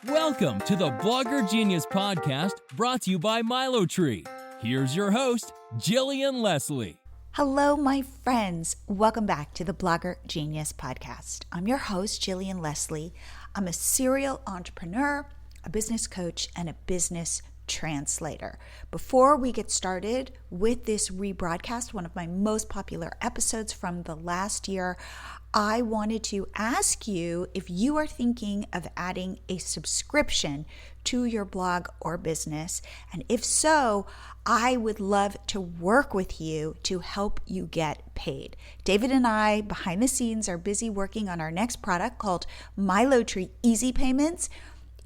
Welcome to the Blogger Genius Podcast, brought to you by Milo Tree. Here's your host, Jillian Leslie. Hello, my friends. Welcome back to the Blogger Genius Podcast. I'm your host, Jillian Leslie. I'm a serial entrepreneur, a business coach, and a business translator. Before we get started with this rebroadcast, one of my most popular episodes from the last year, I wanted to ask you if you are thinking of adding a subscription to your blog or business. And if so, I would love to work with you to help you get paid. David and I, behind the scenes, are busy working on our next product called Milo Tree Easy Payments.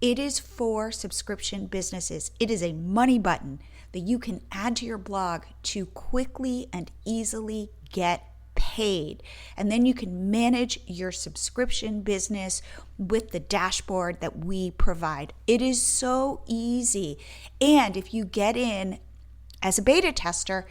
It is for subscription businesses. It is a money button that you can add to your blog to quickly and easily get paid. And then you can manage your subscription business with the dashboard that we provide. It is so easy. And if you get in as a beta tester,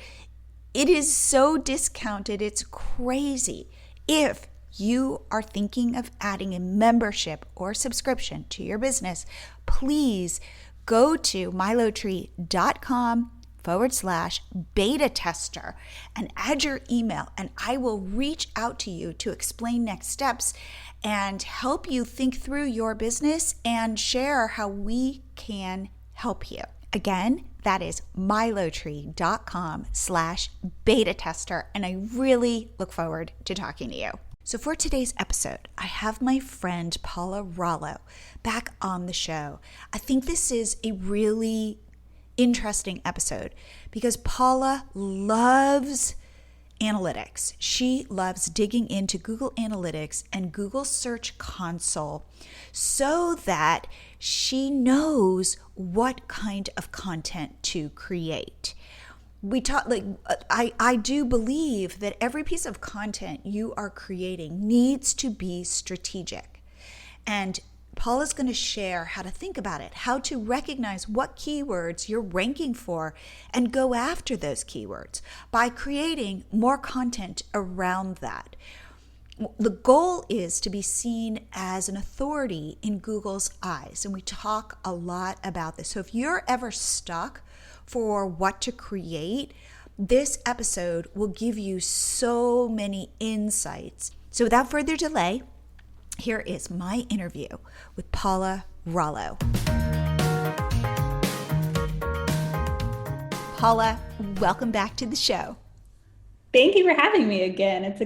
it is so discounted, it's crazy. If you are thinking of adding a membership or subscription to your business, please go to milotree.com/beta tester and add your email, and I will reach out to you to explain next steps and help you think through your business and share how we can help you. Again, that is milotree.com/beta tester, and I really look forward to talking to you. So for today's episode, I have my friend Paula Rollo back on the show. I think this is a really interesting episode because Paula loves analytics. She loves digging into Google Analytics and Google Search Console so that she knows what kind of content to create. I do believe that every piece of content you are creating needs to be strategic. And Paula's going to share how to think about it, how to recognize what keywords you're ranking for and go after those keywords by creating more content around that. The goal is to be seen as an authority in Google's eyes, and we talk a lot about this. So if you're ever stuck for what to create, this episode will give you so many insights. So without further delay, here is my interview with Paula Rollo. Paula, welcome back to the show. Thank you for having me again. It's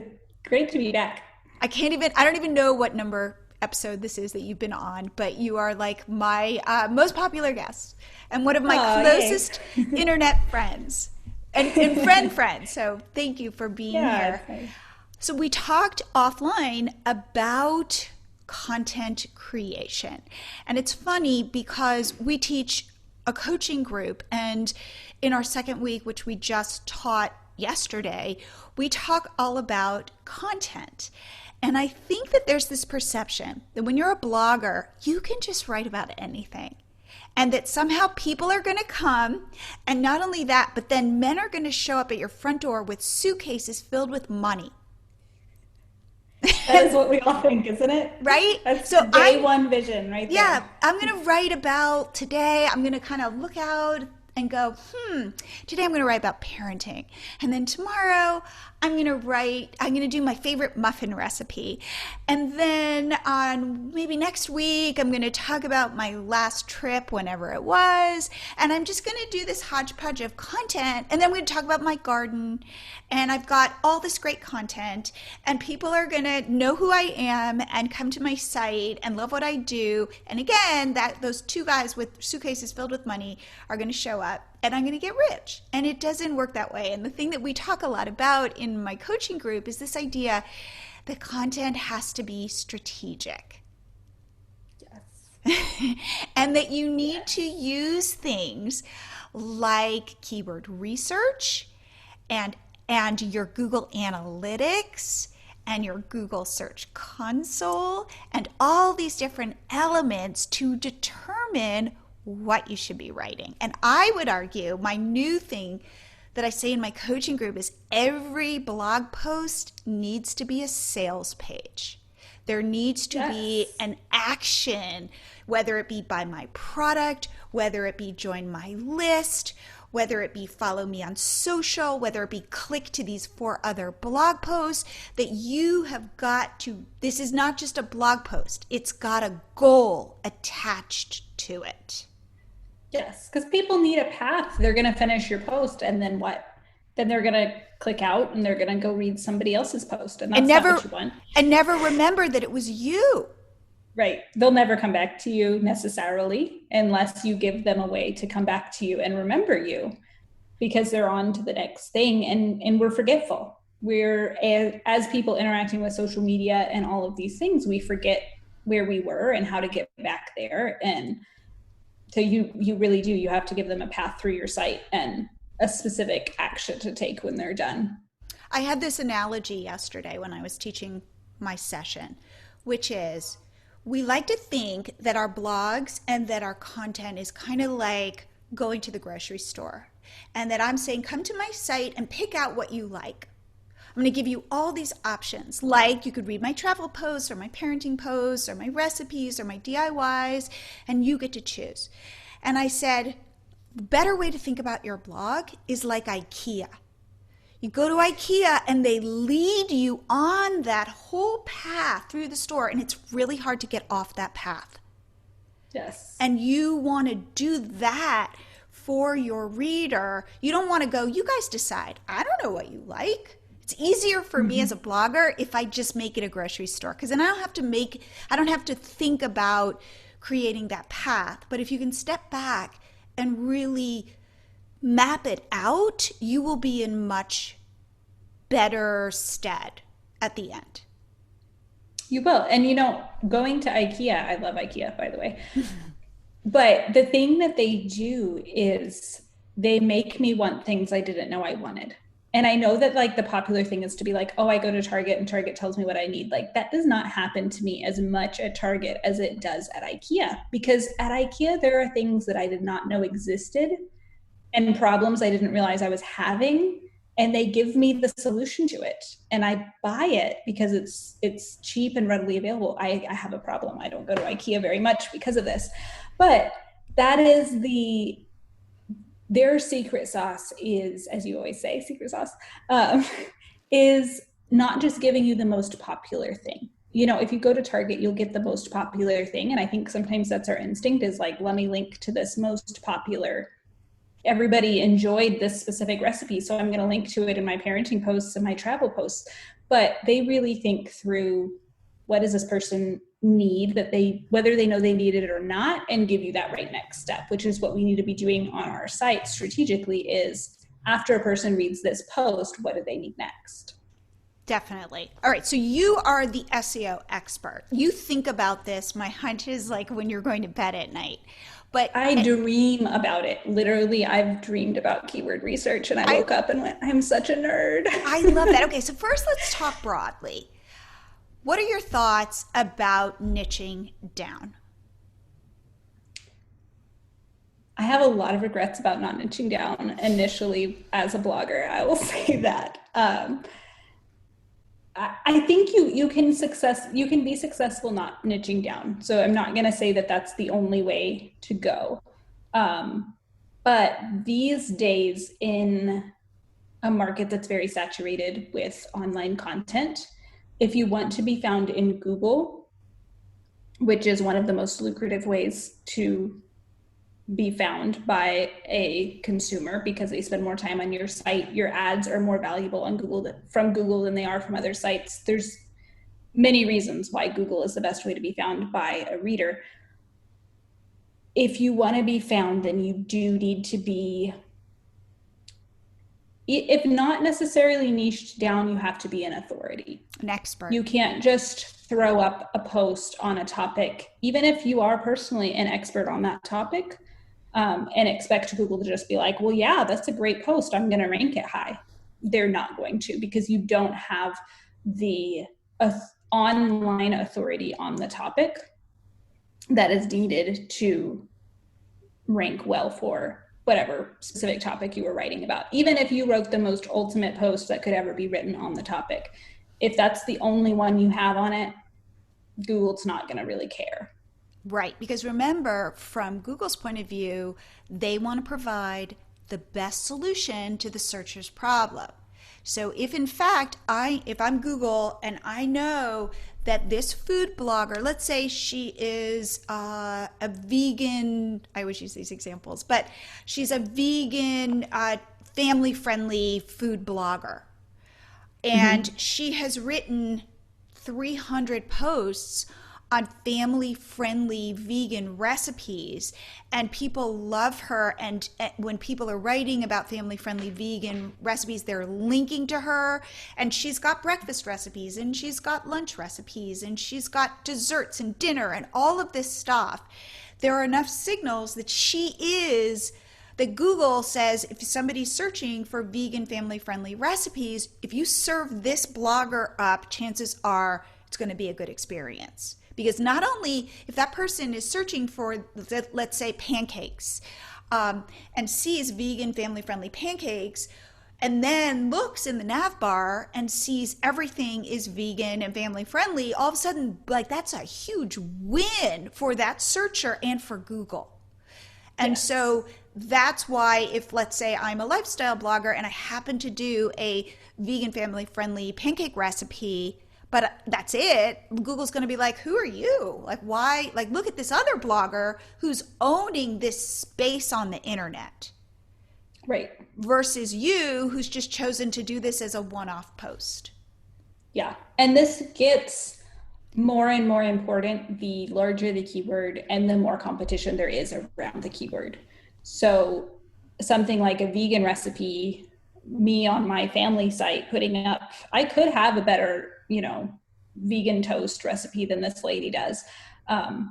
great to be back. I don't even know what number episode this is that you've been on, but you are like my most popular guest and one of my closest internet friends and friends. So thank you for being here. Nice. So we talked offline about content creation. And it's funny because we teach a coaching group, and in our second week, which we just taught yesterday, we talk all about content. And I think that there's this perception that when you're a blogger, you can just write about anything. And that somehow people are going to come, and not only that, but then men are going to show up at your front door with suitcases filled with money. That is what we all think, isn't it? Right? That's so day one vision right there. Yeah, I'm going to write about today. I'm going to kind of look out and go, today I'm going to write about parenting. And then tomorrow I'm going to do my favorite muffin recipe. And then on maybe next week, I'm going to talk about my last trip, whenever it was. And I'm just going to do this hodgepodge of content. And then I'm going to talk about my garden. And I've got all this great content. And people are going to know who I am and come to my site and love what I do. And again, those two guys with suitcases filled with money are going to show up. And I'm going to get rich. And it doesn't work that way. And the thing that we talk a lot about in my coaching group is this idea that content has to be strategic. Yes. And that you need to use things like keyword research and your Google Analytics and your Google Search Console and all these different elements to determine what you should be writing. And I would argue my new thing that I say in my coaching group is every blog post needs to be a sales page. There needs to be an action, whether it be buy my product, whether it be join my list, whether it be follow me on social, whether it be click to these 4 other blog posts, that you have got to, this is not just a blog post, it's got a goal attached to it. Yes, because people need a path. They're going to finish your post, and then what? Then they're going to click out and they're going to go read somebody else's post, and that's not what you want. And never remember that it was you. Right. They'll never come back to you necessarily unless you give them a way to come back to you and remember you, because they're on to the next thing, and we're forgetful. We're, as people interacting with social media and all of these things, we forget where we were and how to get back there. And so you really do. You have to give them a path through your site and a specific action to take when they're done. I had this analogy yesterday when I was teaching my session, which is we like to think that our blogs and that our content is kind of like going to the grocery store, and that I'm saying, come to my site and pick out what you like. I'm going to give you all these options. Like, you could read my travel posts or my parenting posts or my recipes or my DIYs, and you get to choose. And I said, the better way to think about your blog is like Ikea. You go to Ikea and they lead you on that whole path through the store, and it's really hard to get off that path. Yes. And you want to do that for your reader. You don't want to go, you guys decide. I don't know what you like. It's easier for me as a blogger if I just make it a grocery store, because then I don't have to think about creating that path. But if you can step back and really map it out, you will be in much better stead at the end. You will. And going to Ikea, I love Ikea, by the way. But the thing that they do is they make me want things I didn't know I wanted. And I know that like the popular thing is to be like, oh, I go to Target and Target tells me what I need. Like, that does not happen to me as much at Target as it does at Ikea, because at Ikea, there are things that I did not know existed and problems I didn't realize I was having. And they give me the solution to it, and I buy it because it's cheap and readily available. I have a problem. I don't go to Ikea very much because of this, but that is their secret sauce is, as you always say, secret sauce, is not just giving you the most popular thing. If you go to Target, you'll get the most popular thing. And I think sometimes that's our instinct, is like, let me link to this most popular. Everybody enjoyed this specific recipe, so I'm going to link to it in my parenting posts and my travel posts. But they really think through, what does this person need, whether they know they need it or not, and give you that right next step, which is what we need to be doing on our site strategically, is after a person reads this post, what do they need next? Definitely. All right. So you are the SEO expert. You think about this. My hunch is like when you're going to bed at night. But I dream about it. Literally, I've dreamed about keyword research, and I woke up and went, I'm such a nerd. I love that. Okay. So first, let's talk broadly. What are your thoughts about niching down? I have a lot of regrets about not niching down initially as a blogger. I will say that. I think you can be successful not niching down. So I'm not going to say that that's the only way to go. But these days, in a market that's very saturated with online content, if you want to be found in Google, which is one of the most lucrative ways to be found by a consumer because they spend more time on your site, your ads are more valuable on from Google than they are from other sites. There's many reasons why Google is the best way to be found by a reader. If you want to be found, then you do need to be, if not necessarily niched down, you have to be an authority. An expert. You can't just throw up a post on a topic, even if you are personally an expert on that topic, and expect Google to just be like, well, yeah, that's a great post, I'm going to rank it high. They're not going to, because you don't have the online authority on the topic that is needed to rank well for whatever specific topic you were writing about. Even if you wrote the most ultimate post that could ever be written on the topic, if that's the only one you have on it, Google's not going to really care. Right. Because remember, from Google's point of view, they want to provide the best solution to the searcher's problem. So if in fact, if I'm Google and I know that this food blogger, let's say she is a vegan, I always use these examples, but she's a vegan, family-friendly food blogger. And she has written 300 posts on family-friendly vegan recipes, and people love her. And when people are writing about family-friendly vegan recipes, they're linking to her. And she's got breakfast recipes, and she's got lunch recipes, and she's got desserts and dinner and all of this stuff. There are enough signals that Google says if somebody's searching for vegan family-friendly recipes, if you serve this blogger up, chances are it's going to be a good experience. Because not only if that person is searching for, let's say, pancakes, and sees vegan family-friendly pancakes, and then looks in the nav bar and sees everything is vegan and family-friendly, all of a sudden, like, that's a huge win for that searcher and for Google. And so that's why if, let's say, I'm a lifestyle blogger and I happen to do a vegan family-friendly pancake recipe, but that's it, Google's going to be like, who are you? Like, why? Like, look at this other blogger who's owning this space on the internet. Right. Versus you, who's just chosen to do this as a one-off post. Yeah. And this gets more and more important the larger the keyword and the more competition there is around the keyword. So something like a vegan recipe, me on my family site putting up, I could have a better, vegan toast recipe than this lady does.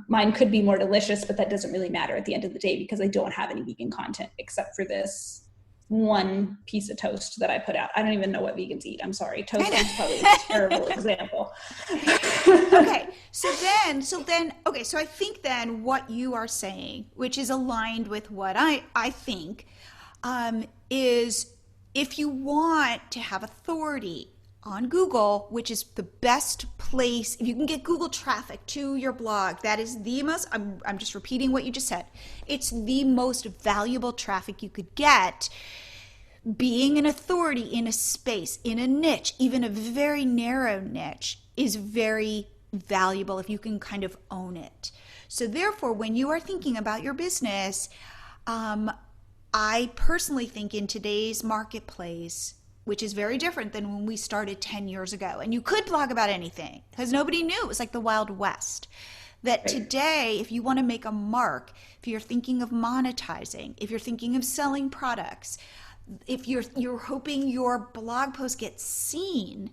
Mine could be more delicious, but that doesn't really matter at the end of the day because I don't have any vegan content except for this one piece of toast that I put out. I don't even know what vegans eat. I'm sorry. Toast is probably a terrible example. Okay. So I think then what you are saying, which is aligned with what I think, is if you want to have authority on Google, which is the best place, if you can get Google traffic to your blog, that is the most, I'm just repeating what you just said, it's the most valuable traffic you could get. Being an authority in a space, in a niche, even a very narrow niche, is very valuable if you can kind of own it. So therefore, when you are thinking about your business, I personally think in today's marketplace, which is very different than when we started 10 years ago, and you could blog about anything because nobody knew. It was like the Wild West. That today, if you want to make a mark, if you're thinking of monetizing, if you're thinking of selling products, if you're hoping your blog post gets seen,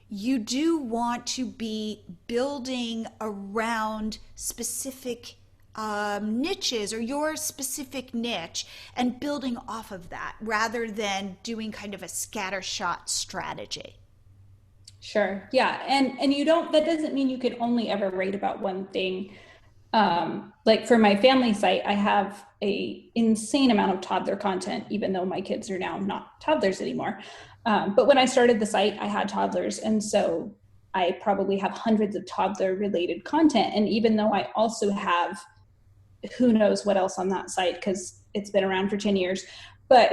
you do want to be building around specific niches or your specific niche and building off of that rather than doing kind of a scattershot strategy. Sure. Yeah. And that doesn't mean you could only ever write about one thing. Like for my family site, I have a insane amount of toddler content, even though my kids are now not toddlers anymore. But when I started the site, I had toddlers. And so I probably have hundreds of toddler related content. And even though I also have who knows what else on that site, because it's been around for 10 years, but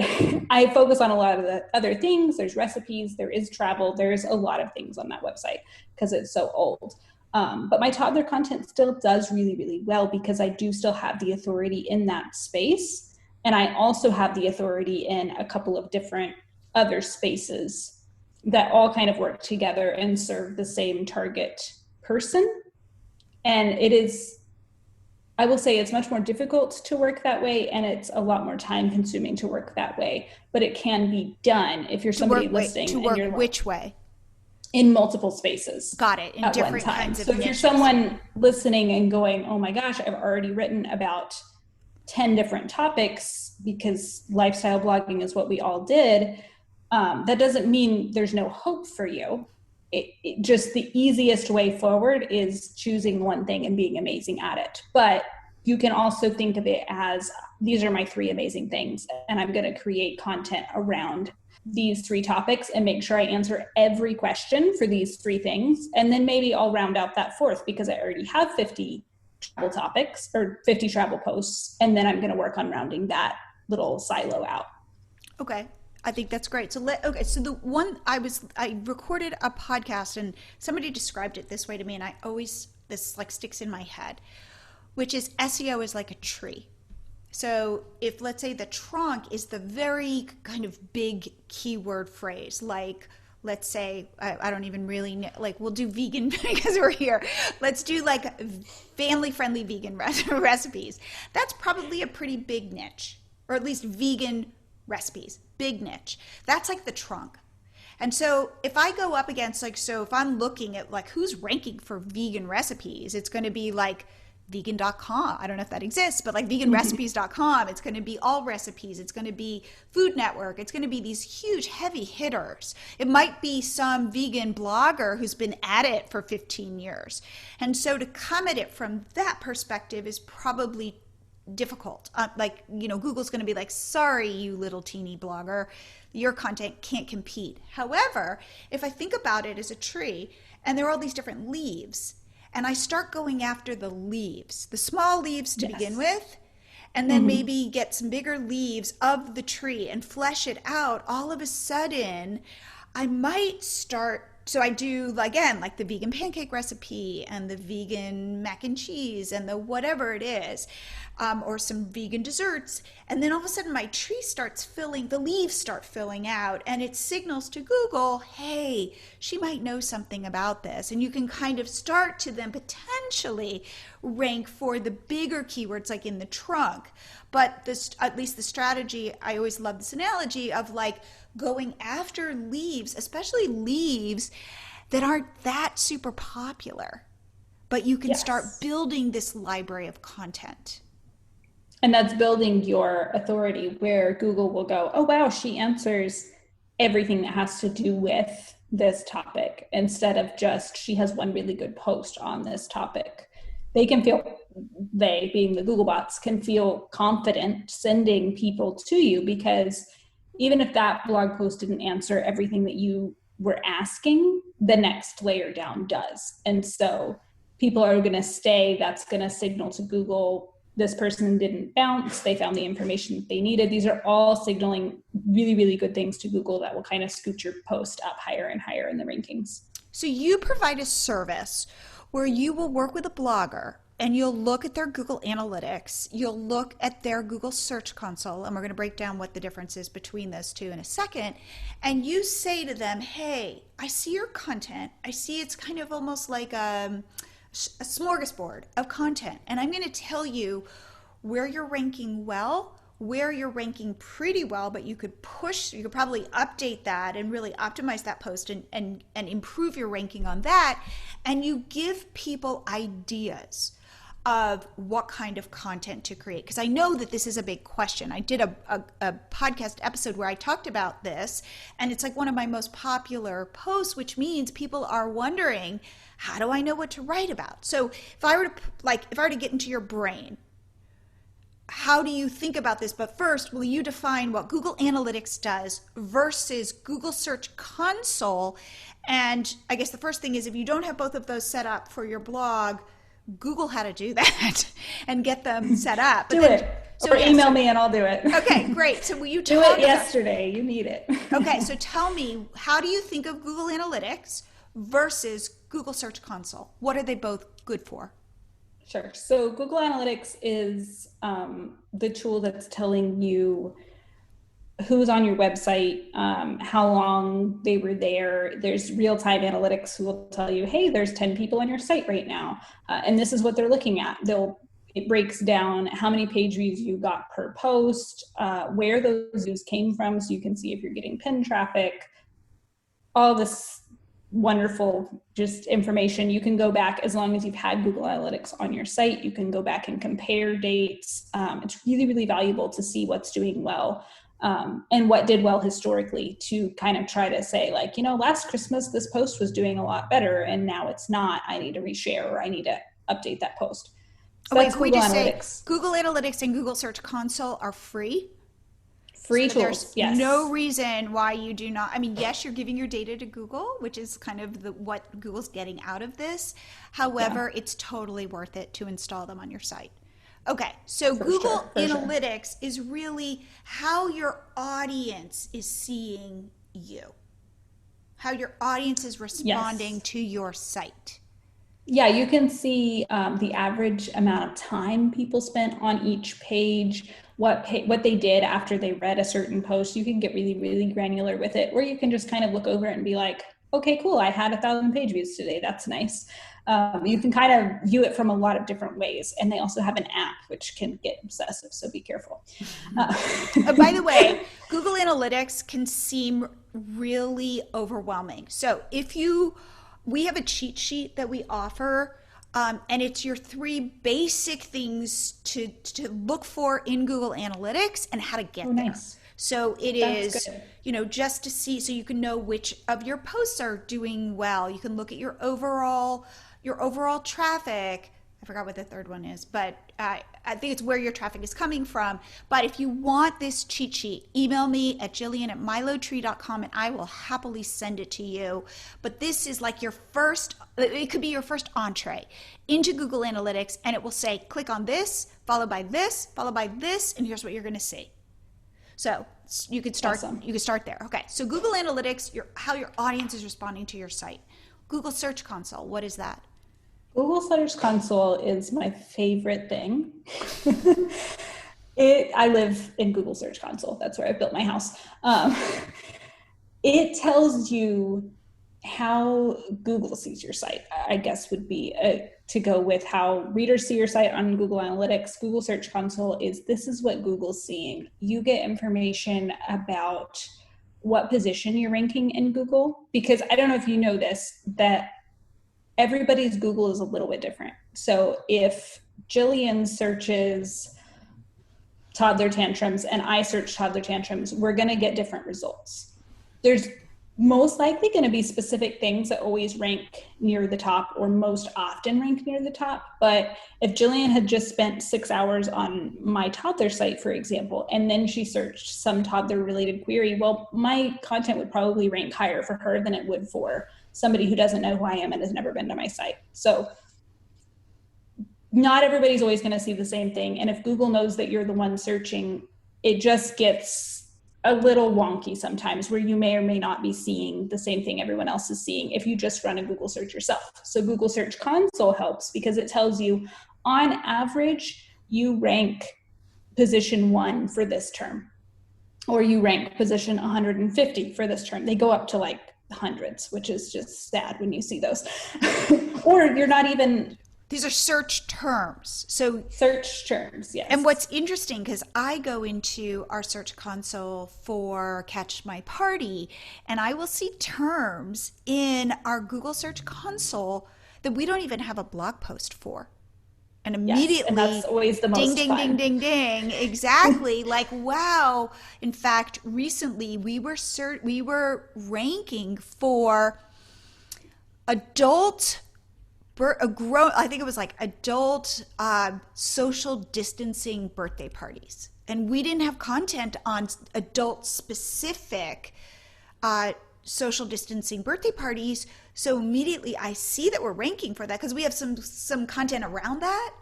I focus on a lot of the other things. There's recipes, there is travel, there's a lot of things on that website because it's so old. But my toddler content still does really, really well because I do still have the authority in that space. And I also have the authority in a couple of different other spaces that all kind of work together and serve the same target person. And I will say it's much more difficult to work that way, and it's a lot more time consuming to work that way, but it can be done if you're somebody listening. To work which way? In multiple spaces. Got it. In different kinds of So if you're someone listening and going, oh my gosh, I've already written about 10 different topics because lifestyle blogging is what we all did, that doesn't mean there's no hope for you. It just the easiest way forward is choosing one thing and being amazing at it. But you can also think of it as, these are my 3 amazing things, and I'm going to create content around these 3 topics and make sure I answer every question for these 3 things. And then maybe I'll round out that 4th because I already have 50 travel topics or 50 travel posts. And then I'm going to work on rounding that little silo out. Okay. I think that's great. So so the one I recorded a podcast and somebody described it this way to me, and this like sticks in my head, which is SEO is like a tree. So if, let's say, the trunk is the very kind of big keyword phrase, like, let's say, I don't even really know, like, we'll do vegan because we're here. Let's do like family-friendly vegan recipes. That's probably a pretty big niche, or at least vegan recipes, big niche. That's like the trunk. And so if I go up against, like, so if I'm looking at like who's ranking for vegan recipes, it's going to be like vegan.com. I don't know if that exists, but like veganrecipes.com. It's going to be All Recipes. It's going to be Food Network. It's going to be these huge heavy hitters. It might be some vegan blogger who's been at it for 15 years. And so to come at it from that perspective is probably difficult. Google's going to be like, sorry, you little teeny blogger, your content can't compete. However, if I think about it as a tree and there are all these different leaves, and I start going after the leaves, the small leaves to begin with, and then maybe get some bigger leaves of the tree and flesh it out, all of a sudden I might start. So I do, again, like the vegan pancake recipe and the vegan mac and cheese and the whatever it is, or some vegan desserts. And then all of a sudden my tree starts filling, the leaves start filling out, and it signals to Google, hey, she might know something about this. And you can kind of start to then potentially rank for the bigger keywords like in the trunk. But this, at least the strategy, I always love this analogy of like going after leaves, especially leaves that aren't that super popular, but you can start building this library of content. And that's building your authority where Google will go, oh, wow, she answers everything that has to do with this topic instead of just she has one really good post on this topic. They being the Google bots, can feel confident sending people to you because even if that blog post didn't answer everything that you were asking, the next layer down does. And so people are going to stay. That's going to signal to Google, this person didn't bounce. They found the information that they needed. These are all signaling really, really good things to Google that will kind of scoot your post up higher and higher in the rankings. So you provide a service where you will work with a blogger and you'll look at their Google Analytics, you'll look at their Google Search Console, and we're going to break down what the difference is between those two in a second, and you say to them, hey, I see your content, I see it's kind of almost like a smorgasbord of content, and I'm going to tell you where you're ranking well, where you're ranking pretty well, but you could probably update that and really optimize that post and improve your ranking on that, and you give people ideas of what kind of content to create. Because I know that this is a big question. I did a podcast episode where I talked about this, and it's like one of my most popular posts, which means people are wondering, how do I know what to write about? So if I were to get into your brain, how do you think about this? But first, will you define what Google Analytics does versus Google Search Console? And I guess the first thing is, if you don't have both of those set up for your blog, Google how to do that and get them set up. Email me and I'll do it. Okay, great. So will you do it yesterday? You need it. Okay, so tell me, how do you think of Google Analytics versus Google Search Console? What are they both good for? Sure. So Google Analytics is the tool that's telling you who's on your website, how long they were there. There's real-time analytics who will tell you, hey, there's 10 people on your site right now, and this is what they're looking at. It breaks down how many page views you got per post, where those views came from, so you can see if you're getting pin traffic, all this wonderful just information. You can go back, as long as you've had Google Analytics on your site, you can go back and compare dates. It's really, really valuable to see what's doing well. And what did well historically, to kind of try to say, like, last Christmas, this post was doing a lot better and now it's not. I need to reshare, or I need to update that post. So wait, can we just say Google Analytics and Google Search Console are free? Free So tools, there's yes. no reason why you do not. I mean, yes, you're giving your data to Google, which is kind of what Google's getting out of this. However, it's totally worth it to install them on your site. Okay, so Google Analytics is really how your audience is seeing you, how your audience is responding to your site. Yeah, you can see the average amount of time people spent on each page, what they did after they read a certain post. You can get really, really granular with it, or you can just kind of look over it and be like, okay, cool, I had 1,000 page views today. That's nice. You can kind of view it from a lot of different ways. And they also have an app, which can get obsessive, so be careful. By the way, Google Analytics can seem really overwhelming. So we have a cheat sheet that we offer, and it's your 3 basic things to look for in Google Analytics and how to get there. Nice. So that's good. Just to see, so you can know which of your posts are doing well. You can look at your overall traffic. I forgot what the third one is, but I think it's where your traffic is coming from. But if you want this cheat sheet, email me at jillian@milotree.com and I will happily send it to you. But this is like it could be your first entree into Google Analytics, and it will say, click on this, followed by this, followed by this, and here's what you're going to see. So you could start. Awesome. You could start there. Okay. So Google Analytics, how your audience is responding to your site. Google Search Console, what is that? Google Search Console is my favorite thing. I live in Google Search Console. That's where I built my house. It tells you how Google sees your site, I guess would be to go with how readers see your site on Google Analytics. Google Search Console this is what Google's seeing. You get information about what position you're ranking in Google, because I don't know if you know this, that everybody's Google is a little bit different. So if Jillian searches toddler tantrums and I search toddler tantrums, we're going to get different results. There's most likely going to be specific things that always rank near the top or most often rank near the top. But if Jillian had just spent 6 hours on my toddler site, for example, and then she searched some toddler related query, well, my content would probably rank higher for her than it would for somebody who doesn't know who I am and has never been to my site. So not everybody's always going to see the same thing. And if Google knows that you're the one searching, it just gets a little wonky sometimes, where you may or may not be seeing the same thing everyone else is seeing if you just run a Google search yourself. So Google Search Console helps because it tells you, on average, you rank position 1 for this term, or you rank position 150 for this term. They go up to like hundreds, which is just sad when you see those. Or you're not even... These are search terms. So search terms, yes. And what's interesting, because I go into our Search Console for Catch My Party, and I will see terms in our Google Search Console that we don't even have a blog post for. And immediately, and that's always the most ding, ding, fun. ding, ding, ding. Exactly. Like, wow. In fact, recently we were ranking for adult social distancing birthday parties. And we didn't have content on adult specific social distancing birthday parties. So immediately I see that we're ranking for that because we have some content around that.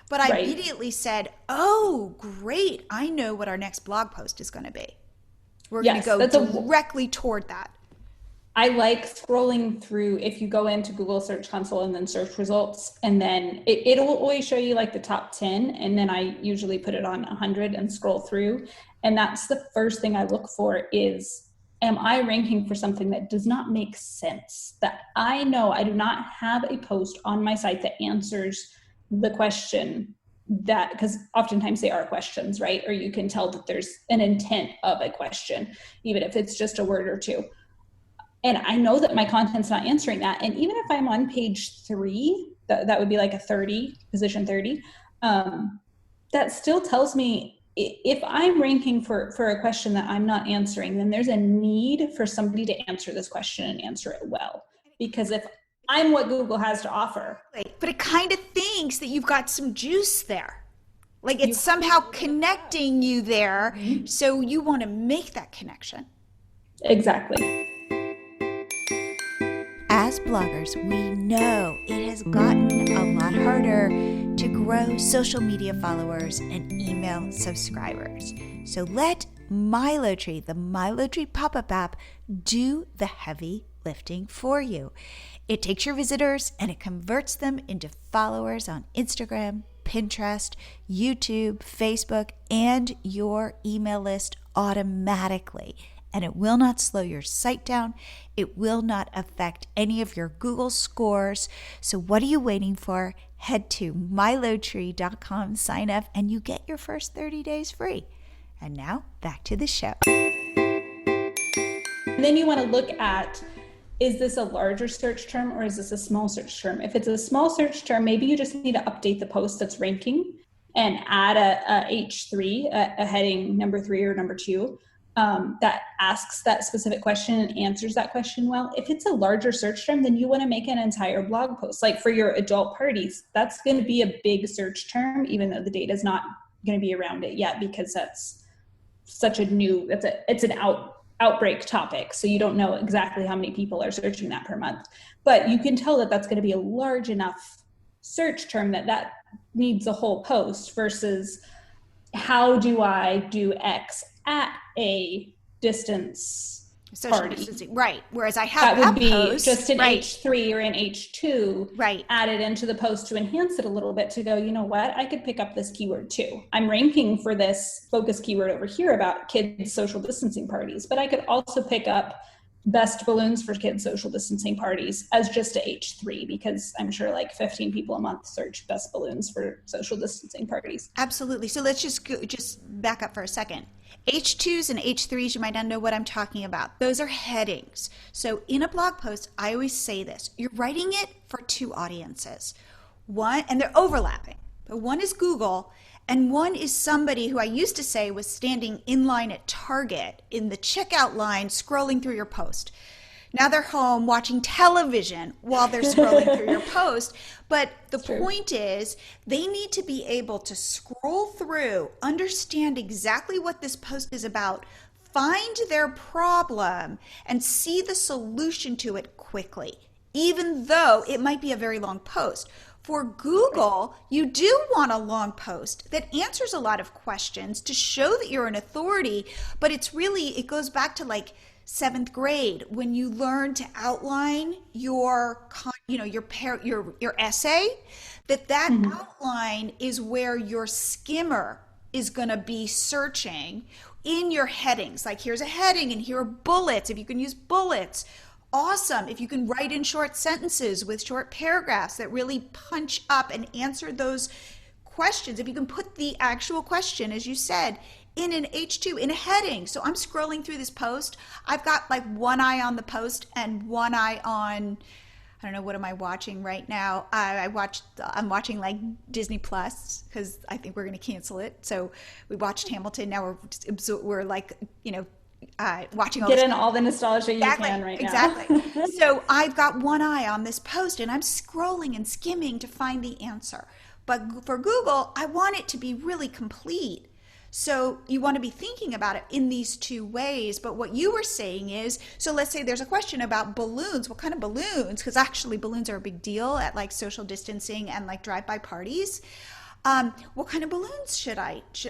But I immediately said, oh, great. I know what our next blog post is going to be. We're going to go directly toward that. I like scrolling through, if you go into Google Search Console and then search results, and then it'll always show you like the top 10. And then I usually put it on 100 and scroll through. And that's the first thing I look for is, am I ranking for something that does not make sense? That I know I do not have a post on my site that answers the question that, because oftentimes they are questions, right? Or you can tell that there's an intent of a question, even if it's just a word or two. And I know that my content's not answering that. And even if I'm on page 3, that would be like a 30, position 30, that still tells me if I'm ranking for a question that I'm not answering, then there's a need for somebody to answer this question and answer it well. Because if I'm what Google has to offer. But it kind of thinks that you've got some juice there, Like it's somehow connecting you there. So you want to make that connection. Exactly. As bloggers, we know it has gotten a lot harder to grow social media followers and email subscribers. So let MiloTree, the MiloTree pop-up app, do the heavy lifting for you. It takes your visitors and it converts them into followers on Instagram, Pinterest, YouTube, Facebook, and your email list automatically. And it will not slow your site down. It will not affect any of your Google scores. So what are you waiting for? Head to milotree.com, sign up, and you get your first 30 days free. And now back to the show. And then you want to look at, is this a larger search term or is this a small search term? If it's a small search term, maybe you just need to update the post that's ranking and add a H3, a heading number 3 or number 2. That asks that specific question and answers that question well. If it's a larger search term, then you want to make an entire blog post. Like for your adult parties, that's going to be a big search term, even though the data is not going to be around it yet, because that's such a new, it's an outbreak topic. So you don't know exactly how many people are searching that per month, but you can tell that that's going to be a large enough search term that needs a whole post versus how do I do X at a distance social party. Distancing, right? Whereas I have that would be post, just an right. H3 or an H2 right. added into the post to enhance it a little bit to go, you know what, I could pick up this keyword too. I'm ranking for this focus keyword over here about kids social distancing parties, but I could also pick up best balloons for kids social distancing parties as just a H3, because I'm sure like 15 people a month search best balloons for social distancing parties. Absolutely. So let's just back up for a second. H2s and H3s, you might not know what I'm talking about. Those are headings. So in a blog post, I always say this, you're writing it for two audiences. One, and they're overlapping, but one is Google and one is somebody who I used to say was standing in line at Target in the checkout line scrolling through your post. Now they're home watching television while they're scrolling through your post. But the point is they need to be able to scroll through, understand exactly what this post is about, find their problem, and see the solution to it quickly, even though it might be a very long post. For Google, you do want a long post that answers a lot of questions to show that you're an authority, but it goes back to like 7th grade when you learn to outline your essay, that outline is where your skimmer is going to be searching in your headings. Like here's a heading and here are bullets. If you can use bullets, awesome. If you can write in short sentences with short paragraphs that really punch up and answer those questions, if you can put the actual question, as you said, in an H2, in a heading. So I'm scrolling through this post. I've got like one eye on the post and one eye on, I don't know, what am I watching right now? I'm watching like Disney Plus because I think we're going to cancel it. So we watched Hamilton. Now we're like, watching all the nostalgia you can right now. Exactly. So I've got one eye on this post and I'm scrolling and skimming to find the answer. But for Google, I want it to be really complete. So you want to be thinking about it in these two ways. But what you were saying is, so let's say there's a question about balloons. What kind of balloons? Because actually balloons are a big deal at like social distancing and like drive-by parties. What kind of balloons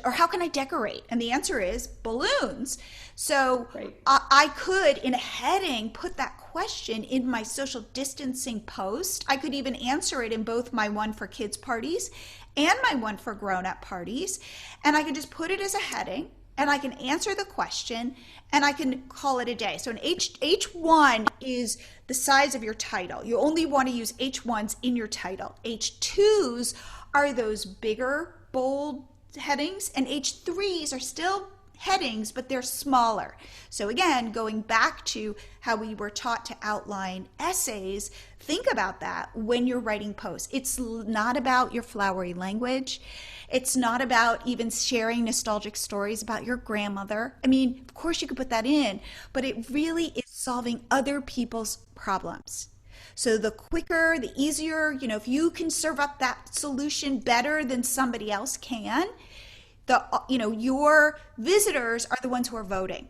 or how can I decorate? And the answer is balloons. So I could, in a heading, put that question in my social distancing post. I could even answer it in both my one for kids parties and my one for grown-up parties. And I could just put it as a heading and I can answer the question and I can call it a day. So an H1 is the size of your title. You only want to use H1s in your title. H2s are those bigger, bold headings, and H3s are still headings, but they're smaller. So again, going back to how we were taught to outline essays, think about that when you're writing posts. It's not about your flowery language. It's not about even sharing nostalgic stories about your grandmother. I mean, of course you could put that in, but it really is solving other people's problems. So the quicker, the easier, if you can serve up that solution better than somebody else can, your visitors are the ones who are voting.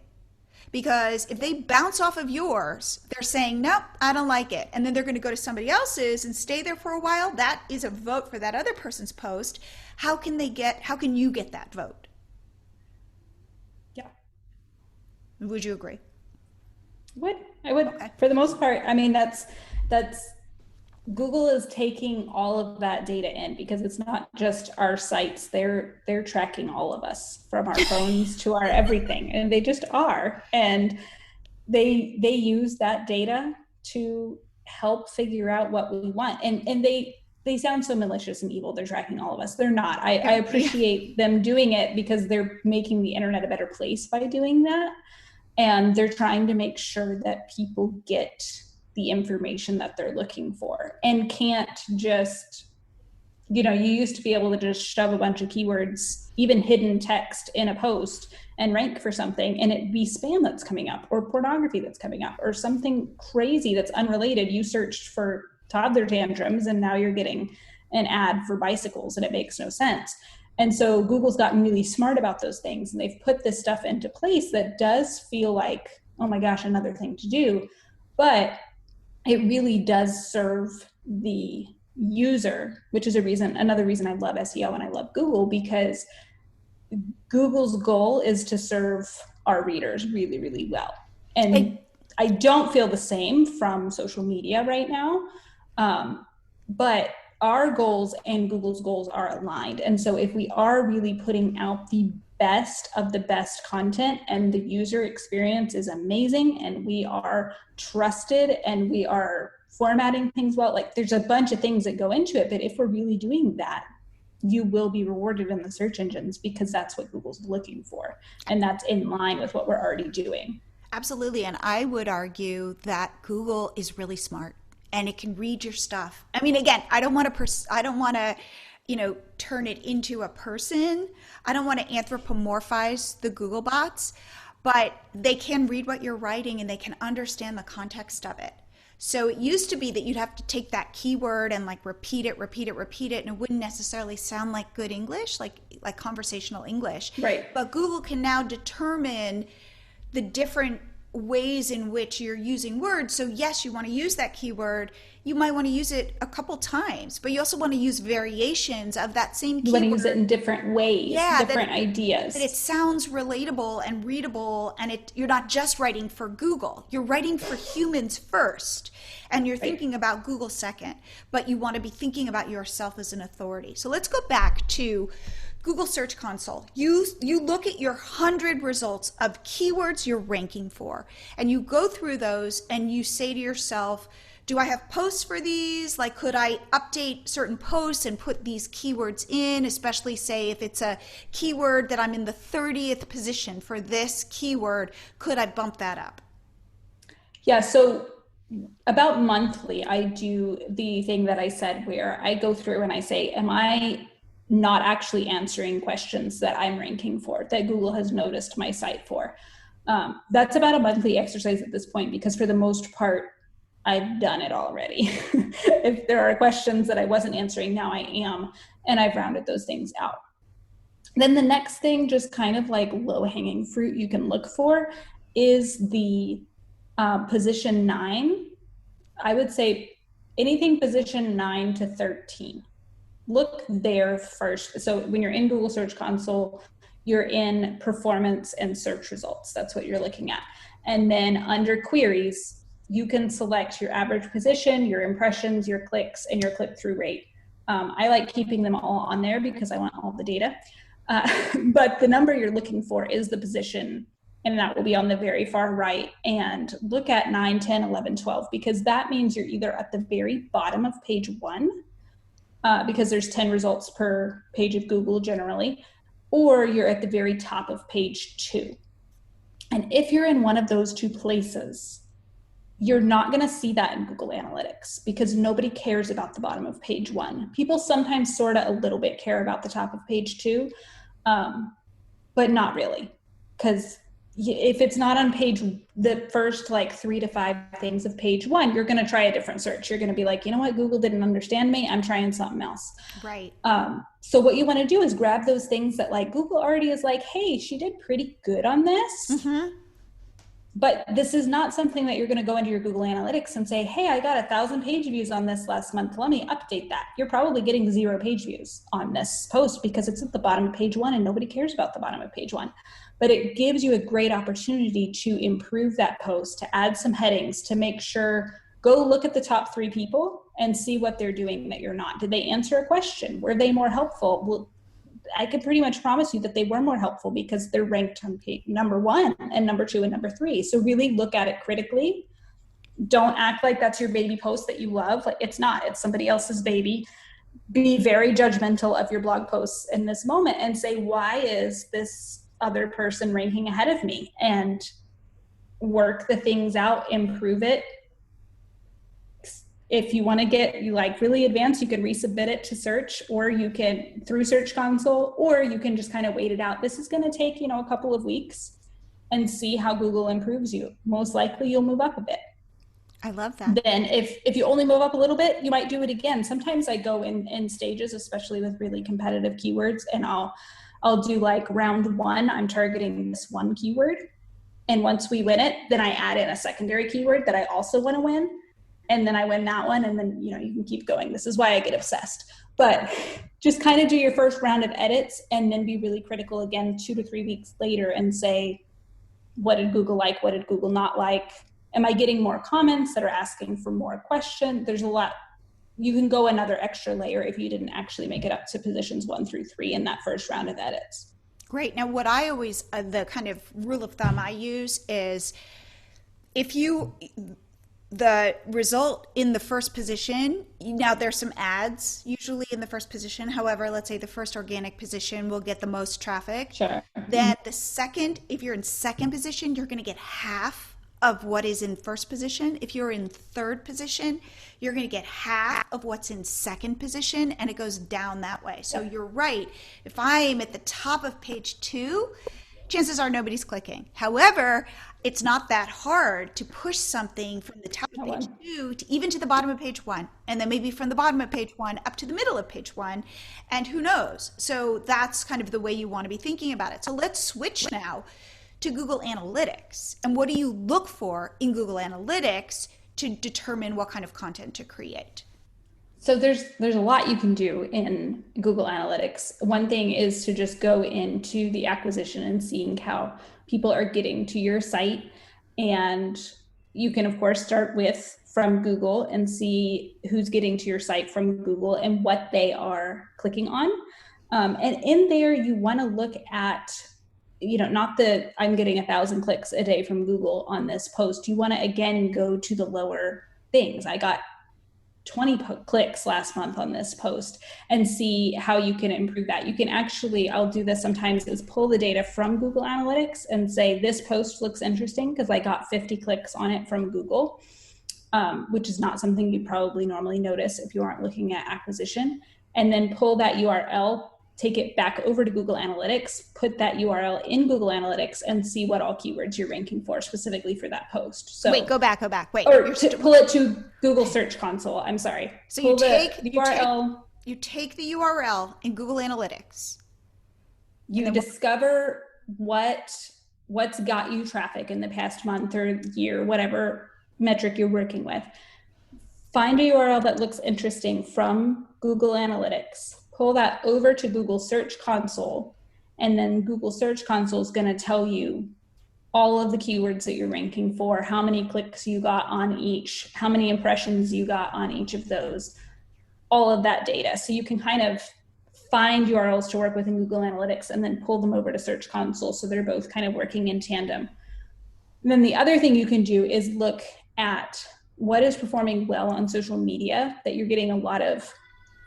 Because if they bounce off of yours, they're saying, nope, I don't like it. And then they're going to go to somebody else's and stay there for a while. That is a vote for that other person's post. How can you get that vote? Yeah. Would you agree? I would, okay. For the most part. I mean, that's Google is taking all of that data in, because it's not just our sites. They're tracking all of us, from our phones to our everything, and they just are. And they use that data to help figure out what we want. And they sound so malicious and evil. They're tracking all of us. They're not. I appreciate them doing it, because they're making the internet a better place by doing that. And they're trying to make sure that people get the information that they're looking for, and can't just, you used to be able to just shove a bunch of keywords, even hidden text, in a post and rank for something, and it'd be spam that's coming up, or pornography that's coming up, or something crazy that's unrelated. You searched for toddler tantrums and now you're getting an ad for bicycles, and it makes no sense. And so Google's gotten really smart about those things, and they've put this stuff into place that does feel like, oh my gosh, another thing to do. But it really does serve the user, which is another reason I love SEO and I love Google, because Google's goal is to serve our readers really, really well. And I don't feel the same from social media right now, but our goals and Google's goals are aligned. And so if we are really putting out the best of the best content, and the user experience is amazing, and we are trusted, and we are formatting things well, like there's a bunch of things that go into it. But if we're really doing that, you will be rewarded in the search engines, because that's what Google's looking for. And that's in line with what we're already doing. Absolutely. And I would argue that Google is really smart, and it can read your stuff. I mean, again, I don't want to turn it into a person. I don't want to anthropomorphize the Google bots, but they can read what you're writing, and they can understand the context of it. So it used to be that you'd have to take that keyword and repeat it, and it wouldn't necessarily sound like good English, like conversational English. Right. But Google can now determine the different ways in which you're using words. So yes, you want to use that keyword. You might want to use it a couple times, but you also want to use variations of that same keyword. You want to use it in different ways, different ideas. That it sounds relatable and readable, and you're not just writing for Google. You're writing for humans first, and you're thinking about Google second, but you want to be thinking about yourself as an authority. So let's go back to Google Search Console. You look at your 100 results of keywords you're ranking for, and you go through those, and you say to yourself, do I have posts for these? Could I update certain posts and put these keywords in, especially say if it's a keyword that I'm in the 30th position for this keyword, could I bump that up? Yeah, so about monthly, I do the thing that I said, where I go through and I say, am I not actually answering questions that I'm ranking for, that Google has noticed my site for? That's about a monthly exercise at this point, because for the most part, I've done it already. If there are questions that I wasn't answering, now I am, and I've rounded those things out. Then the next thing, just kind of like low-hanging fruit you can look for, is the position 9. I would say anything position 9 to 13. Look there first. So when you're in Google Search Console, you're in performance and search results. That's what you're looking at. And then under queries, you can select your average position, your impressions, your clicks, and your click-through rate. I like keeping them all on there because I want all the data. But the number you're looking for is the position, and that will be on the very far right. And look at 9, 10, 11, 12, because that means you're either at the very bottom of page 1, because there's 10 results per page of Google generally, or you're at the very top of page 2. And if you're in one of those two places, you're not going to see that in Google Analytics, because nobody cares about the bottom of page 1. People sometimes sort of a little bit care about the top of page 2, but not really, because if it's not on the first like 3 to 5 things of page 1, you're going to try a different search. You're going to be like, you know what, Google didn't understand me. I'm trying something else. Right. So what you want to do is grab those things that like Google already is like, hey, she did pretty good on this. Mm-hmm. But this is not something that you're going to go into your Google Analytics and say, hey, I got 1,000 page views on this last month. Let me update that. You're probably getting 0 page views on this post because it's at the bottom of page 1 and nobody cares about the bottom of page 1. But it gives you a great opportunity to improve that post, to add some headings, to make sure, go look at the top 3 people and see what they're doing that you're not. Did they answer a question? Were they more helpful? Well, I could pretty much promise you that they were more helpful because they're ranked on page number 1 and number 2 and number 3. So really look at it critically. Don't act like that's your baby post that you love. Like, it's not, it's somebody else's baby. Be very judgmental of your blog posts in this moment and say, why is this other person ranking ahead of me? And work the things out, improve it. If you want to get like really advanced, you can resubmit it to search, or you can through Search Console, or you can just kind of wait it out. This is going to take, a couple of weeks and see how Google improves you. Most likely you'll move up a bit. I love that. Then if you only move up a little bit, you might do it again. Sometimes I go in stages, especially with really competitive keywords, and I'll do like round 1, I'm targeting this one keyword. And once we win it, then I add in a secondary keyword that I also want to win. And then I win that one, and then, you can keep going. This is why I get obsessed. But just kind of do your first round of edits and then be really critical again 2 to 3 weeks later and say, what did Google like? What did Google not like? Am I getting more comments that are asking for more questions? There's a lot. You can go another extra layer if you didn't actually make it up to positions 1 through 3 in that first round of edits. Great. Now, what I always, the kind of rule of thumb I use is the result in the first position, now there's some ads usually in the first position. However, let's say the first organic position will get the most traffic. Sure. Then the second, if you're in second position, you're going to get half of what is in first position. If you're in third position, you're going to get half of what's in second position, and it goes down that way. So you're right. If I'm at the top of page 2, chances are nobody's clicking. However, it's not that hard to push something from the top of page 2 to even to the bottom of page 1, and then maybe from the bottom of page 1 up to the middle of page 1, and who knows? So that's kind of the way you want to be thinking about it. So let's switch now to Google Analytics. And what do you look for in Google Analytics to determine what kind of content to create? So there's a lot you can do in Google Analytics. One thing is to just go into the acquisition and seeing how people are getting to your site. And you can, of course, start from Google and see who's getting to your site from Google and what they are clicking on. And in there, you want to look at, not that I'm getting 1,000 clicks a day from Google on this post. You want to, again, go to the lower things. I got 20 clicks last month on this post, and see how you can improve that. You can actually, I'll do this sometimes, is pull the data from Google Analytics and say, this post looks interesting because I got 50 clicks on it from Google, which is not something you'd probably normally notice if you aren't looking at acquisition. And then pull that URL, take it back over to Google Analytics, put that URL in Google Analytics, and see what all keywords you're ranking for specifically for that post. So wait, go back. Wait, or pull it to Google Search Console. I'm sorry. So pull you take the URL. You take the URL in Google Analytics. You discover what's got you traffic in the past month or year, whatever metric you're working with. Find a URL that looks interesting from Google Analytics. Pull that over to Google Search Console, and then Google Search Console is going to tell you all of the keywords that you're ranking for, how many clicks you got on each, how many impressions you got on each of those, all of that data. So you can kind of find URLs to work with in Google Analytics and then pull them over to Search Console, so they're both kind of working in tandem. And then the other thing you can do is look at what is performing well on social media that you're getting a lot of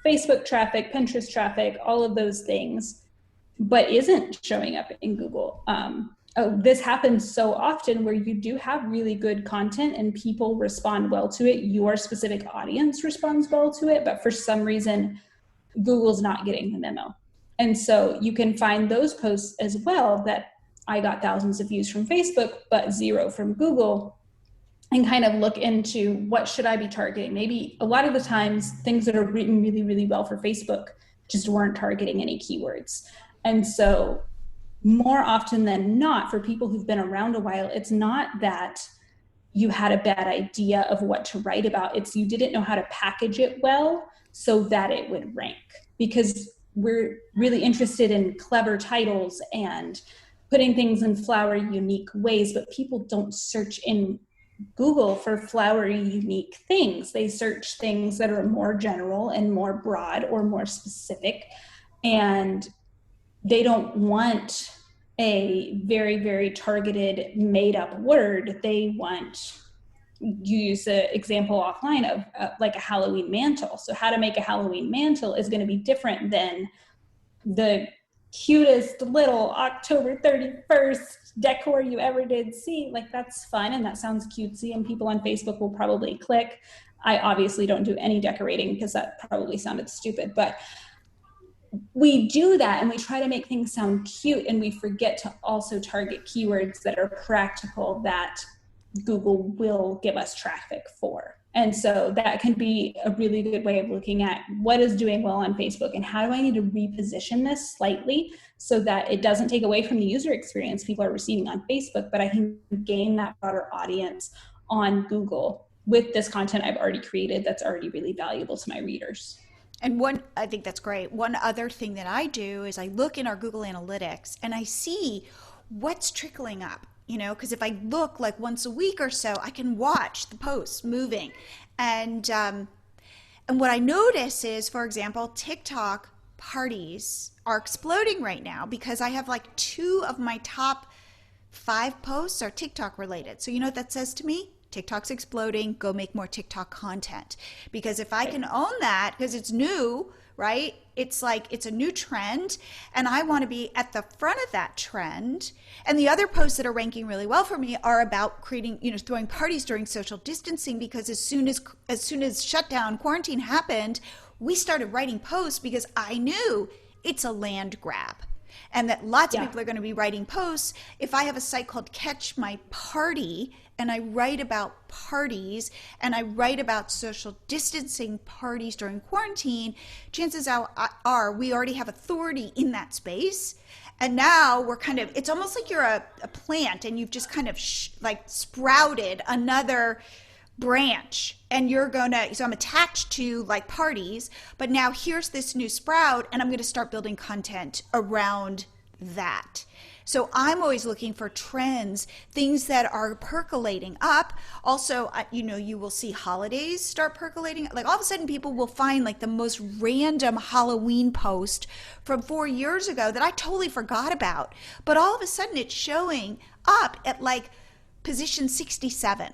Facebook traffic, Pinterest traffic, all of those things, but isn't showing up in Google. This happens so often where you do have really good content and people respond well to it. Your specific audience responds well to it, but for some reason, Google's not getting the memo. And so you can find those posts as well that I got thousands of views from Facebook, but 0 from Google, and kind of look into what should I be targeting. Maybe a lot of the times things that are written really, really well for Facebook just weren't targeting any keywords. And so more often than not, for people who've been around a while, it's not that you had a bad idea of what to write about. It's you didn't know how to package it well so that it would rank, because we're really interested in clever titles and putting things in flowery, unique ways, but people don't search in Google for flowery, unique things. They search things that are more general and more broad or more specific, and they don't want a very, very targeted, made up word. They want, you use the example offline of like a Halloween mantle. So how to make a Halloween mantle is going to be different than the cutest little October 31st decor you ever did see. Like, that's fun and that sounds cutesy and people on Facebook will probably click. I obviously don't do any decorating because that probably sounded stupid, but we do that and we try to make things sound cute, and we forget to also target keywords that are practical that Google will give us traffic for. And so that can be a really good way of looking at what is doing well on Facebook and how do I need to reposition this slightly so that it doesn't take away from the user experience people are receiving on Facebook, but I can gain that broader audience on Google with this content I've already created that's already really valuable to my readers. And I think that's great. One other thing that I do is I look in our Google Analytics and I see what's trickling up, because if I look like once a week or so, I can watch the posts moving. And what I notice is, for example, TikTok parties are exploding right now because I have like 2 of my top 5 posts are TikTok related. So you know what that says to me? TikTok's exploding, go make more TikTok content. Because if I can own that, because it's new, right? It's like, it's a new trend and I want to be at the front of that trend. And the other posts that are ranking really well for me are about creating, throwing parties during social distancing, because as soon as shutdown quarantine happened, we started writing posts because I knew it's a land grab. And that lots of people are going to be writing posts. If I have a site called Catch My Party and I write about parties and I write about social distancing parties during quarantine, chances are we already have authority in that space. And now we're it's almost like you're a plant and you've just kind of sprouted another branch, and so I'm attached to like parties, but now here's this new sprout and I'm going to start building content around that. So I'm always looking for trends, things that are percolating up. Also, you will see holidays start percolating. Like all of a sudden people will find like the most random Halloween post from 4 years ago that I totally forgot about. But all of a sudden it's showing up at like position 67.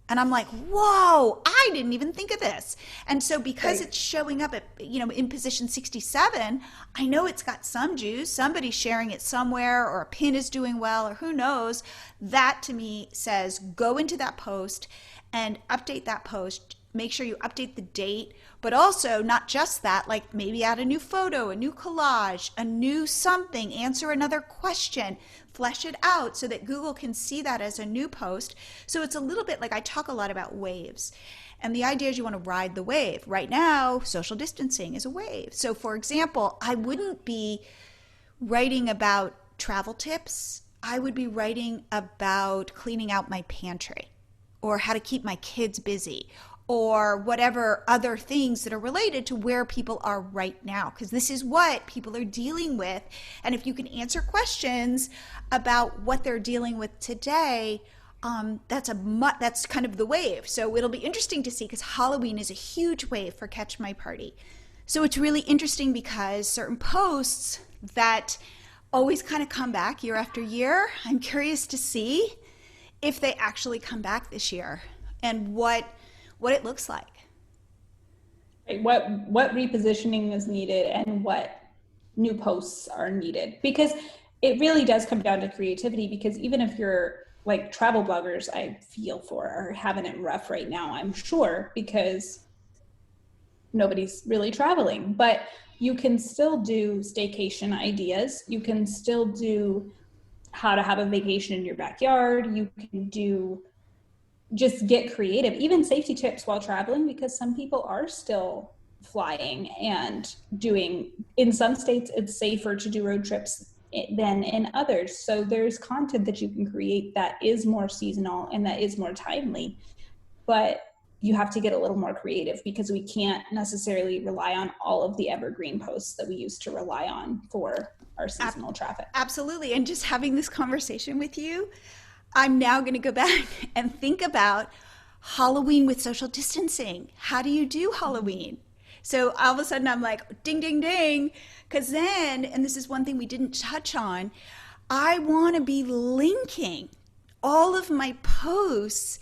And I'm like, whoa, I didn't even think of this. And so because it's showing up at, in position 67, I know it's got some juice. Somebody's sharing it somewhere, or a pin is doing well, or who knows. That to me says go into that post and update that post. Make sure you update the date, but also not just that, like maybe add a new photo, a new collage, a new something, answer another question, flesh it out so that Google can see that as a new post. So it's a little bit like I talk a lot about waves. And the idea is you want to ride the wave. Right now, social distancing is a wave. So for example, I wouldn't be writing about travel tips. I would be writing about cleaning out my pantry or how to keep my kids busy, or whatever other things that are related to where people are right now, because this is what people are dealing with. And if you can answer questions about what they're dealing with today, that's kind of the wave. So it'll be interesting to see, because Halloween is a huge wave for Catch My Party. So it's really interesting because certain posts that always kind of come back year after year, I'm curious to see if they actually come back this year and what it looks like. What repositioning is needed and what new posts are needed, because it really does come down to creativity. Because even if you're like travel bloggers, I feel for are having it rough right now, I'm sure, because nobody's really traveling, but you can still do staycation ideas. You can still do how to have a vacation in your backyard. You can do, just get creative, even safety tips while traveling, because some people are still flying and doing, in some states, it's safer to do road trips than in others. So there's content that you can create that is more seasonal and that is more timely, but you have to get a little more creative because we can't necessarily rely on all of the evergreen posts that we used to rely on for our seasonal traffic. Absolutely. And just having this conversation with you, I'm now going to go back and think about Halloween with social distancing. How do you do Halloween? So all of a sudden I'm like, ding, ding, ding. Because then, and this is one thing we didn't touch on, I want to be linking all of my posts.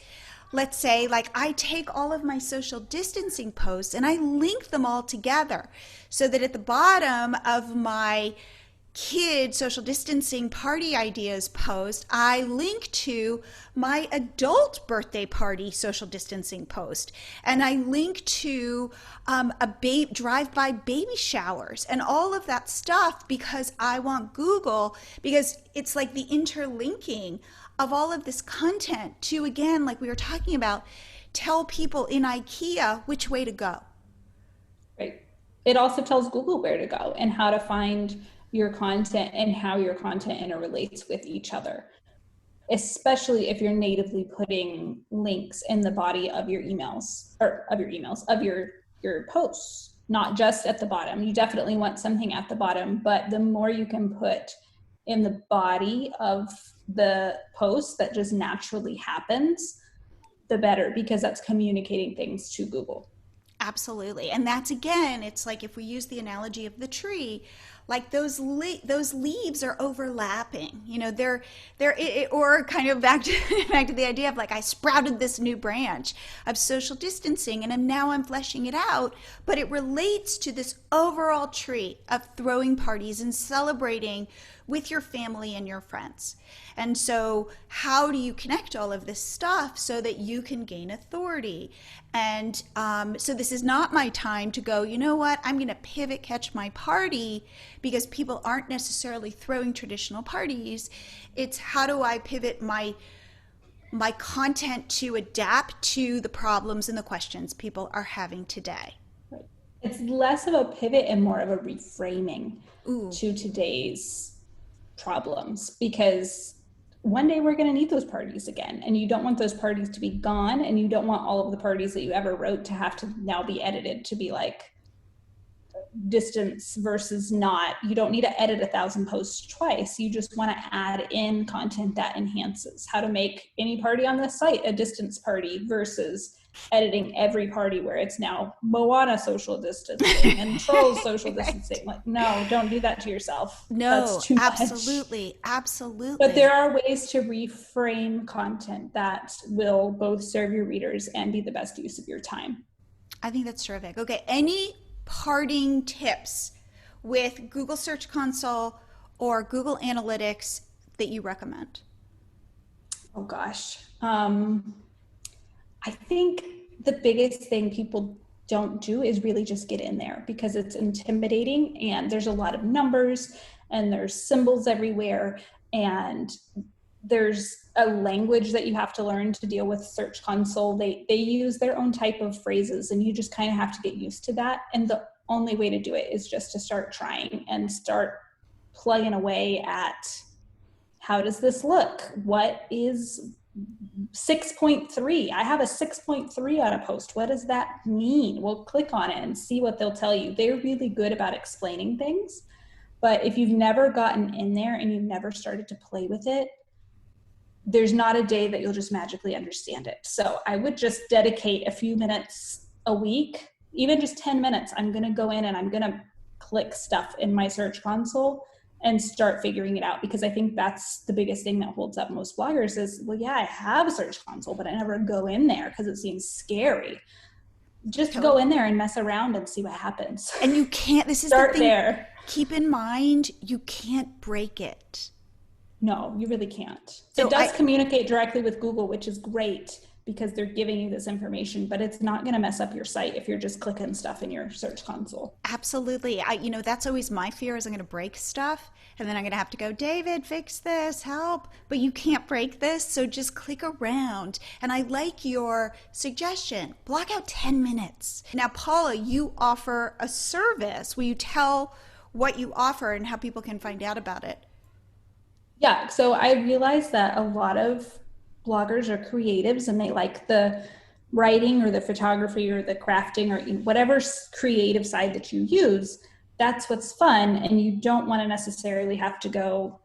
Let's say, like, I take all of my social distancing posts and I link them all together so that at the bottom of my kid social distancing party ideas post, I link to my adult birthday party social distancing post, and I link to drive-by baby showers and all of that stuff, because I want Google, because it's like the interlinking of all of this content to, again, like we were talking about, tell people in IKEA which way to go. Right. It also tells Google where to go and how to find your content and how your content interrelates with each other, especially if you're natively putting links in the body of your emails, of your posts, not just at the bottom. You definitely want something at the bottom, but the more you can put in the body of the post that just naturally happens, the better, because that's communicating things to Google. Absolutely. And that's, again, it's like if we use the analogy of the tree, like those leaves are overlapping, you know, they're or kind of back to the idea of like, I sprouted this new branch of social distancing and now I'm fleshing it out, but it relates to this overall tree of throwing parties and celebrating with your family and your friends. And so how do you connect all of this stuff so that you can gain authority? And so this is not my time to go, you know what, I'm going to pivot catch my party, because people aren't necessarily throwing traditional parties. It's how do I pivot my content to adapt to the problems and the questions people are having today. It's less of a pivot and more of a reframing to today's problems, because one day we're going to need those parties again, and you don't want those parties to be gone, and you don't want all of the parties that you ever wrote to have to now be edited to be like distance versus not. You don't need to edit 1,000 posts twice. You just want to add in content that enhances how to make any party on the site a distance party versus editing every party where it's now Moana social distancing and Trolls social distancing. Like, no, don't do that to yourself. No, that's too absolutely, much. Absolutely. But there are ways to reframe content that will both serve your readers and be the best use of your time. I think that's terrific. Okay, any parting tips with Google Search Console or Google Analytics that you recommend? Oh gosh. I think the biggest thing people don't do is really just get in there, because it's intimidating and there's a lot of numbers and there's symbols everywhere, and there's a language that you have to learn to deal with Search Console. They use their own type of phrases, and you just kind of have to get used to that. And the only way to do it is just to start trying and start plugging away at, how does this look? What is 6.3? I have a 6.3 on a post. What does that mean? Well, click on it and see what they'll tell you. They're really good about explaining things. But if you've never gotten in there and you've never started to play with it, there's not a day that you'll just magically understand it. So I would just dedicate a few minutes a week, even just 10 minutes. I'm going to go in and I'm going to click stuff in my Search Console and start figuring it out, because I think that's the biggest thing that holds up most bloggers is, well, yeah, I have a Search Console, but I never go in there because it seems scary. Just go in there and mess around and see what happens. And you can't, this is start the thing, there. Keep in mind, you can't break it. No, you really can't. So it does communicate directly with Google, which is great, because they're giving you this information, but it's not going to mess up your site if you're just clicking stuff in your search console. Absolutely. That's always my fear is I'm going to break stuff and then I'm going to have to go, David, fix this, help. But you can't break this, so just click around. And I like your suggestion, block out 10 minutes. Now, Paula, you offer a service. Will you tell what you offer and how people can find out about it? Yeah, so I realized that a lot of bloggers are creatives and they like the writing or the photography or the crafting or whatever creative side that you use. That's what's fun. And you don't want to necessarily have to go,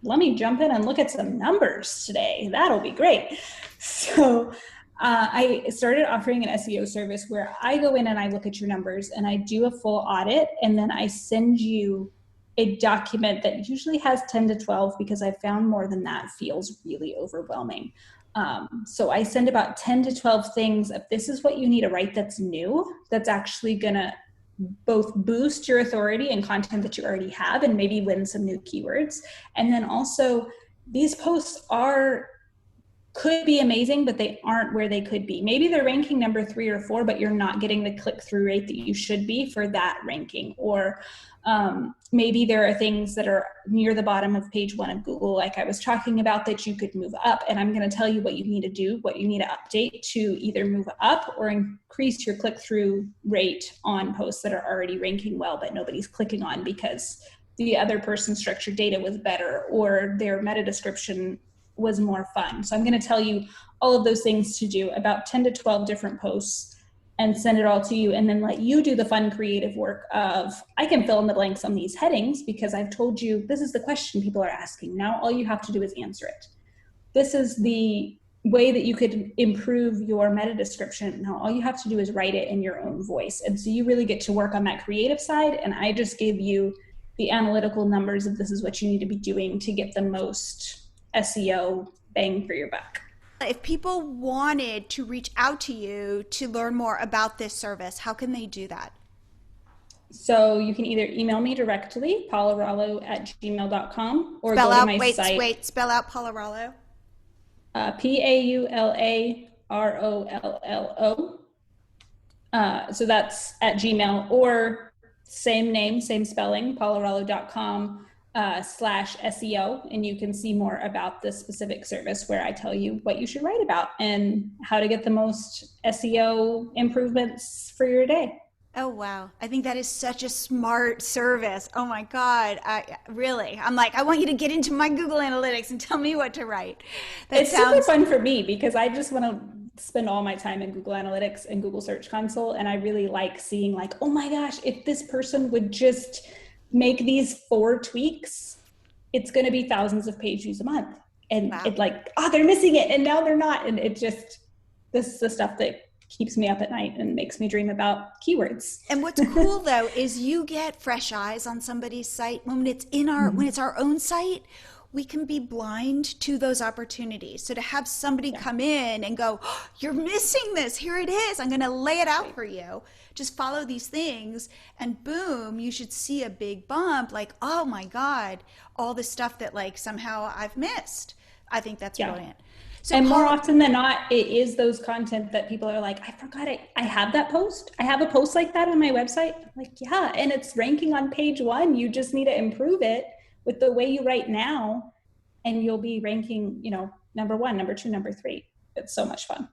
let me jump in and look at some numbers today. That'll be great. So I started offering an SEO service where I go in and I look at your numbers and I do a full audit, and then I send you a document that usually has 10 to 12, because I found more than that feels really overwhelming. So I send about 10 to 12 things of this is what you need to write that's new, that's actually going to both boost your authority and content that you already have and maybe win some new keywords. And then also these posts could be amazing, but they aren't where they could be. Maybe they're ranking number 3 or 4, but you're not getting the click-through rate that you should be for that ranking. Or maybe there are things that are near the bottom of page 1 of Google, like I was talking about, that you could move up. And I'm going to tell you what you need to do, what you need to update to either move up or increase your click-through rate on posts that are already ranking well, but nobody's clicking on because the other person's structured data was better or their meta description was more fun. So I'm going to tell you all of those things to do, about 10 to 12 different posts, and send it all to you, and then let you do the fun creative work of, I can fill in the blanks on these headings because I've told you this is the question people are asking. Now all you have to do is answer it. This is the way that you could improve your meta description. Now all you have to do is write it in your own voice. And so you really get to work on that creative side, and I just give you the analytical numbers of this is what you need to be doing to get the most SEO bang for your buck. If people wanted to reach out to you to learn more about this service, how can they do that? So you can either email me directly, paularollo@gmail.com, or go to my site. Spell out Paula Rollo. PAULAROLLO. So that's at Gmail, or same name, same spelling, paularollo.com. /SEO, and you can see more about this specific service where I tell you what you should write about and how to get the most SEO improvements for your day. Oh, wow. I think that is such a smart service. Oh my God. I'm like, I want you to get into my Google Analytics and tell me what to write. It's super fun for me because I just want to spend all my time in Google Analytics and Google Search Console. And I really like seeing like, oh my gosh, if this person would just make these 4 tweaks, it's going to be thousands of page views a month. And wow. It like, they're missing it and now they're not. And it just, this is the stuff that keeps me up at night and makes me dream about keywords. And what's cool though, is you get fresh eyes on somebody's site when it's when it's our own site. We can be blind to those opportunities. So to have somebody come in and go, you're missing this, here it is, I'm going to lay it out for you. Just follow these things and boom, you should see a big bump, like, oh my God, all the stuff that like somehow I've missed. I think that's brilliant. So and more often than not, it is those content that people are like, I forgot I have that post. I have a post like that on my website. I'm like, yeah, and it's ranking on page 1. You just need to improve it with the way you write now, and you'll be ranking, number 1, number 2, number 3. It's so much fun.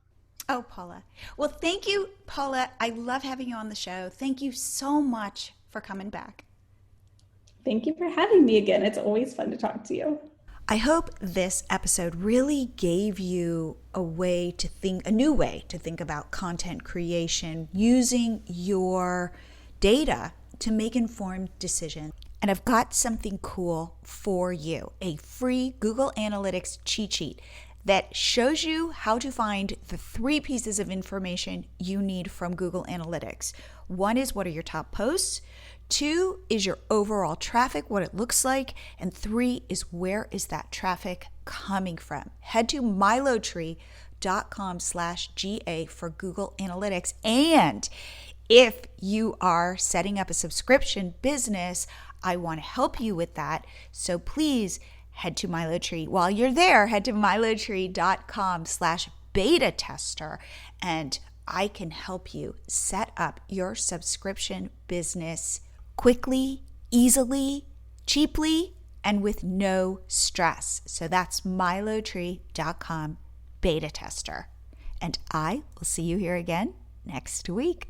Oh, Paula. Well, thank you, Paula. I love having you on the show. Thank you so much for coming back. Thank you for having me again. It's always fun to talk to you. I hope this episode really gave you a new way to think about content creation, using your data to make informed decisions. And I've got something cool for you, a free Google Analytics cheat sheet that shows you how to find the 3 pieces of information you need from Google Analytics. 1 is, what are your top posts? 2 is your overall traffic, what it looks like. And 3 is, where is that traffic coming from? Head to milotree.com/GA for Google Analytics. And if you are setting up a subscription business, I want to help you with that. So please head to Milotree. While you're there, head to milotree.com/ beta tester, and I can help you set up your subscription business quickly, easily, cheaply, and with no stress. So that's milotree.com beta tester. And I will see you here again next week.